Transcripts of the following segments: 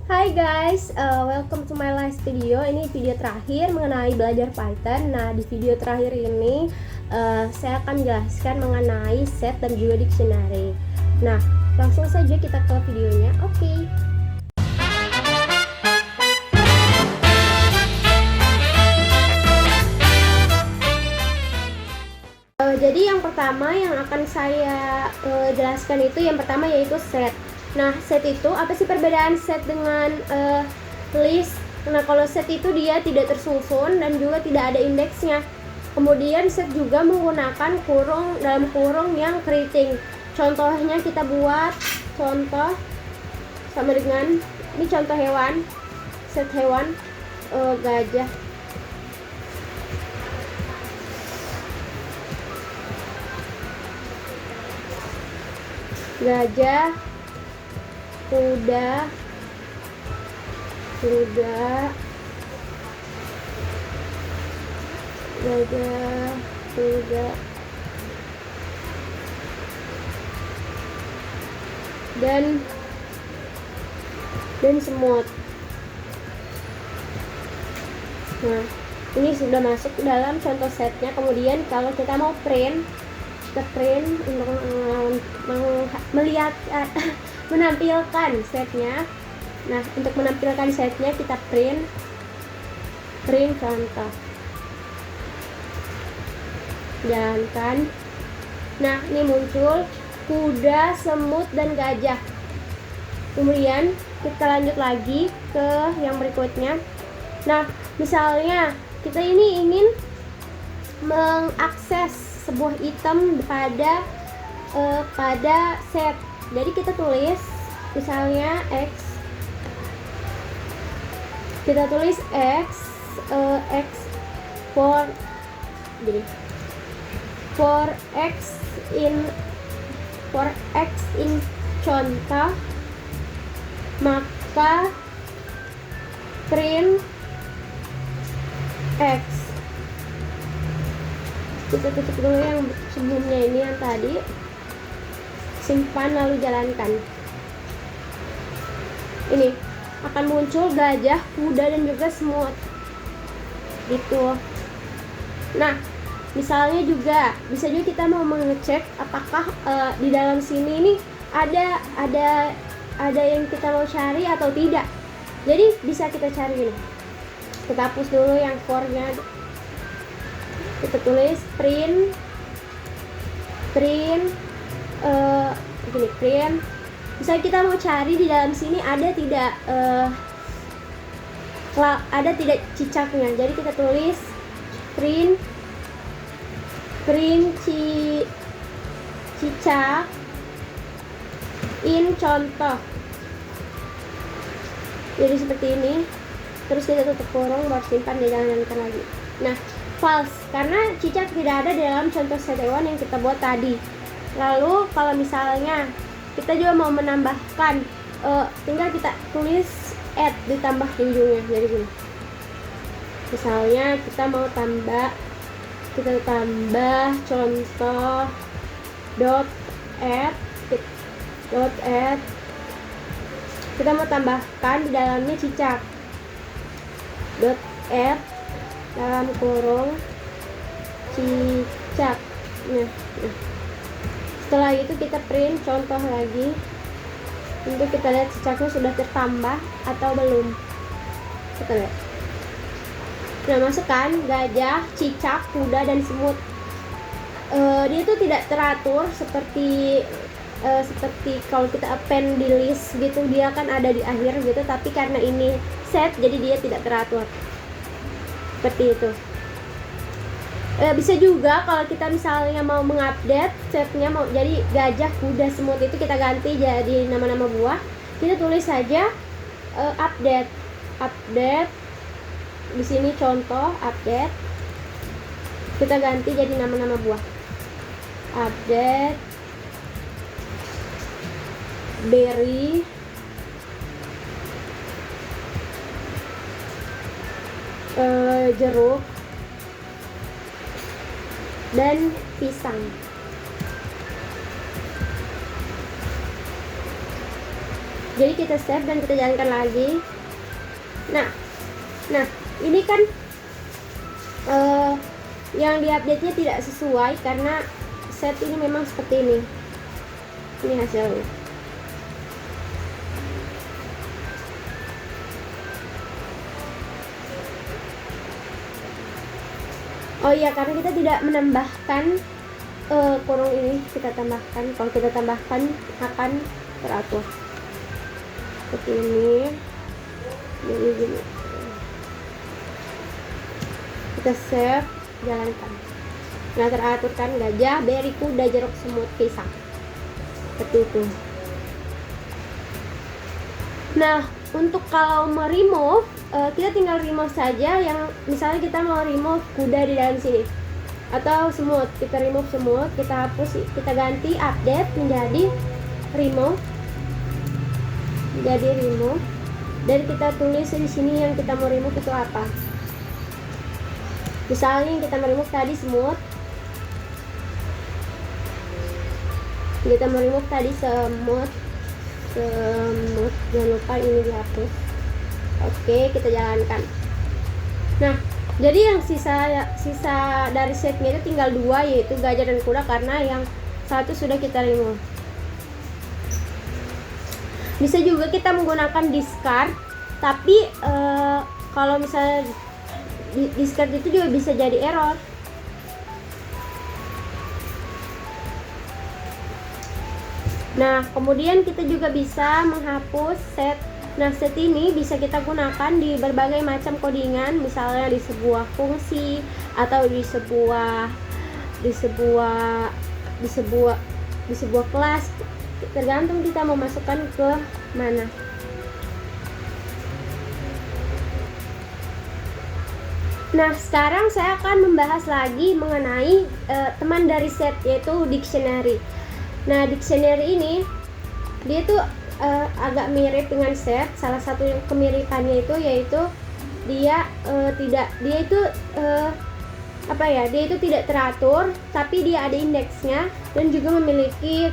Hai guys, welcome to my last video. Ini video terakhir mengenai belajar Python. Nah, di video terakhir ini saya akan jelaskan mengenai set dan juga dictionary. Nah, langsung saja kita ke videonya. Oke. Jadi yang pertama yang akan saya jelaskan itu yang pertama yaitu set. Nah, set itu apa sih perbedaan set dengan list? Nah, kalau set itu dia tidak tersusun dan juga tidak ada indeksnya. Kemudian set juga menggunakan kurung dalam kurung yang keriting. Contohnya kita buat contoh sama dengan ini contoh hewan, set hewan gajah. Gajah, kuda, gajah, kuda, dan semut. Nah, ini sudah masuk dalam contoh setnya. Kemudian kalau kita mau print, kita print untuk melihat menampilkan setnya. Nah, untuk menampilkan setnya kita print contoh. Jalankan. Nah, ini muncul kuda, semut, dan gajah. Kemudian kita lanjut lagi ke yang berikutnya. Nah, misalnya kita ini ingin mengakses sebuah item pada set. Jadi kita tulis misalnya x, kita tulis x for x in contoh, maka print x. Kita tutup dulu yang sebelumnya ini yang tadi, simpan lalu jalankan. Ini akan muncul gajah, kuda, dan juga semut gitu. Nah, misalnya juga bisa juga kita mau mengecek apakah di dalam sini ini ada yang kita mau cari atau tidak. Jadi bisa kita cari ini. Kita hapus dulu yang for-nya. Kita tulis print misalnya kita mau cari di dalam sini ada tidak cicaknya. Jadi kita tulis print cicak in contoh. Jadi seperti ini. Terus kita tutup kurung, baru simpan dan jalankan lagi. Nah, false karena cicak tidak ada dalam contoh set hewan yang kita buat tadi. Lalu kalau misalnya kita juga mau menambahkan, tinggal kita tulis add, ditambah ujungnya. Jadi gini, misalnya kita mau tambah contoh dot add, kita mau tambahkan di dalamnya cicak, dot add dalam kurung cicak. Nah, setelah itu kita print contoh lagi untuk kita lihat cicaknya sudah tertambah atau belum. Kita lihat. Nah, masukkan gajah, cicak, kuda, dan semut. Dia itu tidak teratur seperti kalau kita append di list gitu, dia kan ada di akhir gitu, tapi karena ini set jadi dia tidak teratur seperti itu. Bisa juga kalau kita misalnya mau mengupdate setnya, mau jadi gajah, kuda, semut itu kita ganti jadi nama-nama buah. Kita tulis saja update di sini contoh update, kita ganti jadi nama-nama buah. Update berry, jeruk, dan pisang. Jadi kita save dan kita jalankan lagi. Nah ini kan yang diupdate-nya tidak sesuai karena set ini memang seperti ini. Ini hasilnya. Oh iya, karena kita tidak menambahkan kurung ini, kita tambahkan. Kalau kita tambahkan akan teratur seperti ini. Jadi gini, kita save, jalankan. Nah, teratur kan, gajah, beri, kuda, jeruk, semut, pisang, seperti itu. Nah, untuk kalau mau remove, kita tinggal remove saja. Yang misalnya kita mau remove kuda di dalam sini atau semut, kita remove semut, kita hapus, kita ganti update menjadi remove, dan kita tulis di sini yang kita mau remove itu apa. Misalnya yang kita mau remove tadi semut, jangan lupa ini dihapus. Oke, kita jalankan. Nah, jadi yang sisa dari setnya itu tinggal 2, yaitu gajah dan kuda, karena yang satu sudah kita remove. Bisa juga kita menggunakan discard, tapi kalau misalnya discard itu juga bisa jadi error. Nah, kemudian kita juga bisa menghapus set. Nah, set ini bisa kita gunakan di berbagai macam codingan, misalnya di sebuah fungsi atau di sebuah kelas, tergantung kita mau masukkan ke mana. Nah, sekarang saya akan membahas lagi mengenai teman dari set, yaitu dictionary. Nah, dictionary ini dia tuh agak mirip dengan set. Salah satu yang kemiripannya itu yaitu dia itu tidak teratur, tapi dia ada indeksnya dan juga memiliki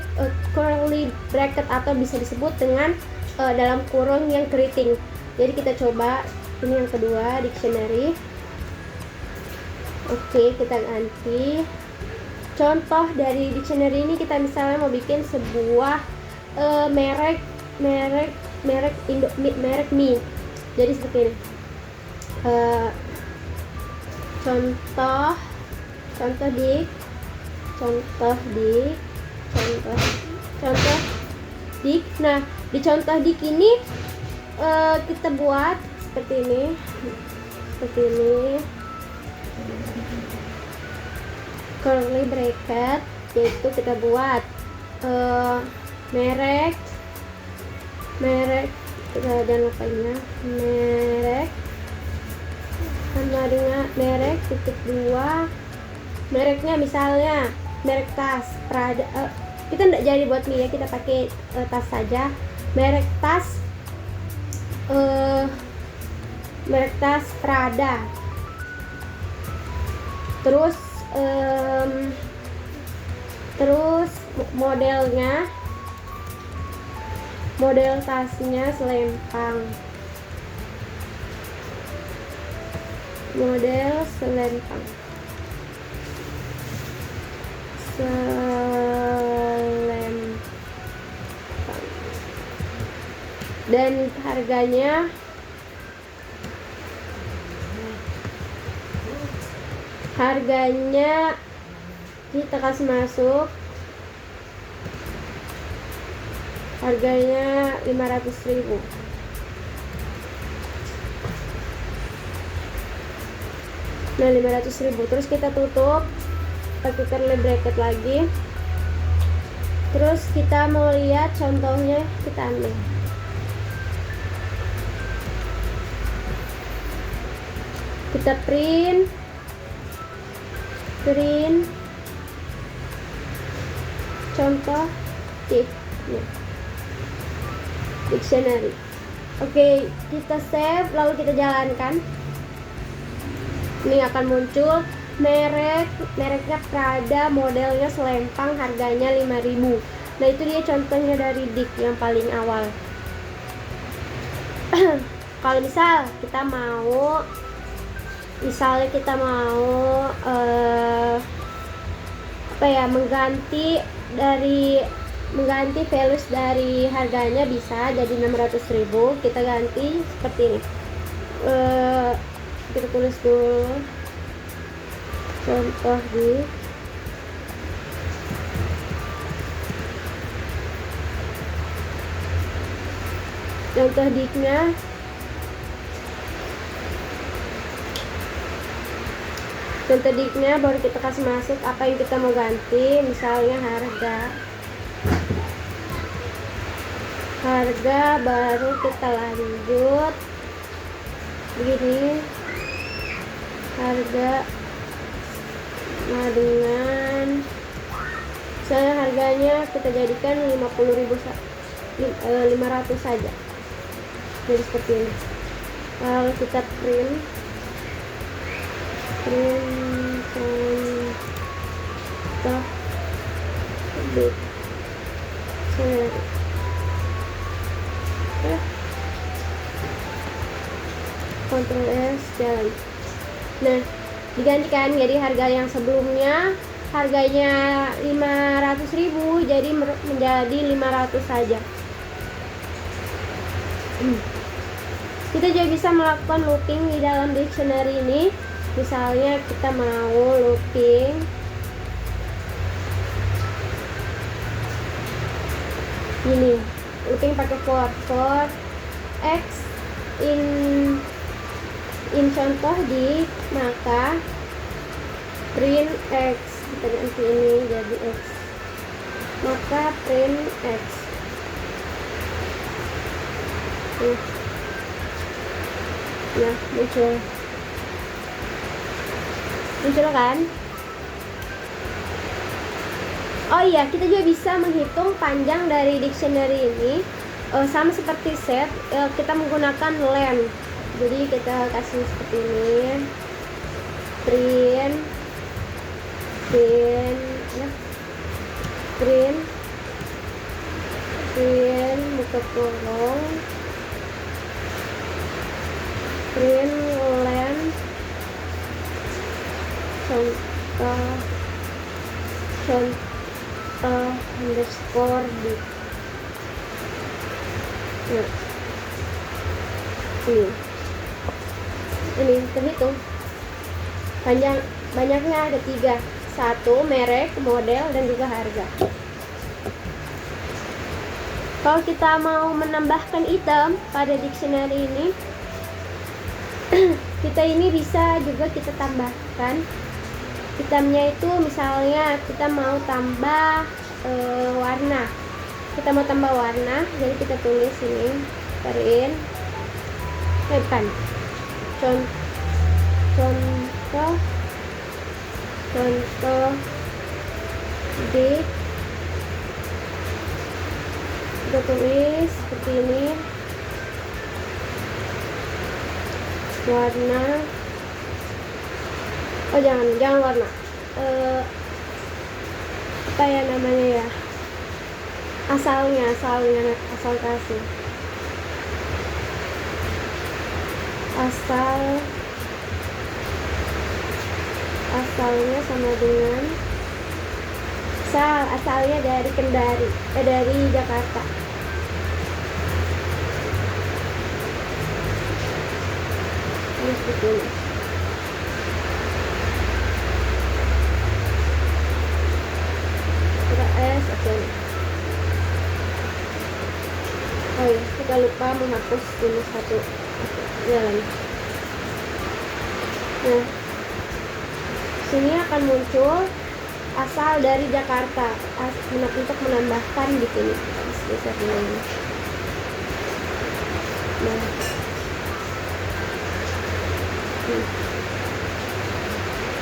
curly bracket atau bisa disebut dengan dalam kurung yang keriting. Jadi kita coba ini yang kedua, dictionary. Oke, kita ganti. Contoh dari dictionary ini, kita misalnya mau bikin sebuah merek mie. Jadi seperti ini. Contoh dik. Nah, di contoh dik ini kita buat seperti ini. Curly bracket, yaitu kita buat merek, jangan lupa ini, merek sama dengan merek titik 2, mereknya misalnya merek tas Prada. Kita tidak jadi buat mie ya, kita pakai tas saja. Merek tas Prada. Terus model tasnya selempang. Dan harganya kita kasih masuk, harganya 500.000. Nah, 500.000. Terus kita tutup pakai curly bracket lagi. Terus kita mau lihat contohnya, kita ambil. Kita print contoh dictionary. Oke, kita save lalu kita jalankan. Ini akan muncul mereknya Prada, modelnya selempang, harganya 5.000. Nah, itu dia contohnya dari dik yang paling awal. Kalau misalnya kita mau mengganti values dari harganya, bisa jadi 600.000. Kita ganti seperti ini. Kita tulis dulu contoh diknya. Contoh diknya baru kita kasih masuk apa yang kita mau ganti, misalnya harga, baru kita lanjut begini, harga dengan misalnya harganya kita jadikan 500 saja, jadi seperti ini. Lalu kita print contoh Ctrl S, jalan. Nah, digantikan, jadi harga yang sebelumnya harganya 500.000 jadi menjadi 500 saja. Kita juga bisa melakukan looping di dalam dictionary ini. Misalnya kita mau looping ini, looping pakai for x in contoh di, maka print x, kita ganti ini jadi x, maka print x. Nah, muncul kan? Oh iya, kita juga bisa menghitung panjang dari dictionary ini. Sama seperti set, kita menggunakan len. Jadi kita kasih seperti ini, print buka kurung, print len contoh underscore di. Nah, ini terhitung banyaknya ada 3, 1 merek, model, dan juga harga. Kalau kita mau menambahkan item pada dictionary ini, kita ini bisa juga kita tambahkan itemnya itu. Misalnya kita mau tambah warna, jadi kita tulis ini print contoh di, kita tulis seperti ini, warna, jangan warna, apa ya namanya ya, asalnya asal kasih asalnya sama dengan asalnya dari Kendari, dari Jakarta. Ini seperti ini. S, oke. Oh ya, kita lupa menghapus ini satu jalan. Nah, sini akan muncul asal dari Jakarta untuk menambahkan di sini. Geser dulu ini. Nah,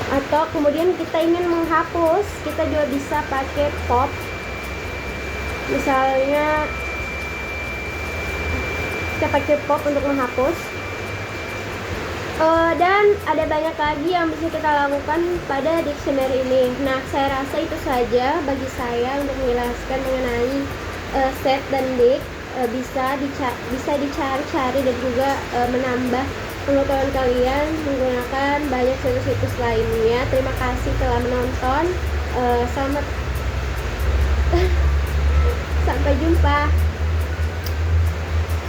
atau kemudian kita ingin menghapus, kita juga bisa pakai pop. Misalnya kita pakai pop untuk menghapus. Dan ada banyak lagi yang bisa kita lakukan pada dictionary ini. Nah, saya rasa itu saja bagi saya untuk menjelaskan mengenai set dan dict. bisa dicari-cari dan juga menambah pengetahuan kalian menggunakan banyak situs-situs lainnya. Terima kasih telah menonton. Selamat sampai jumpa.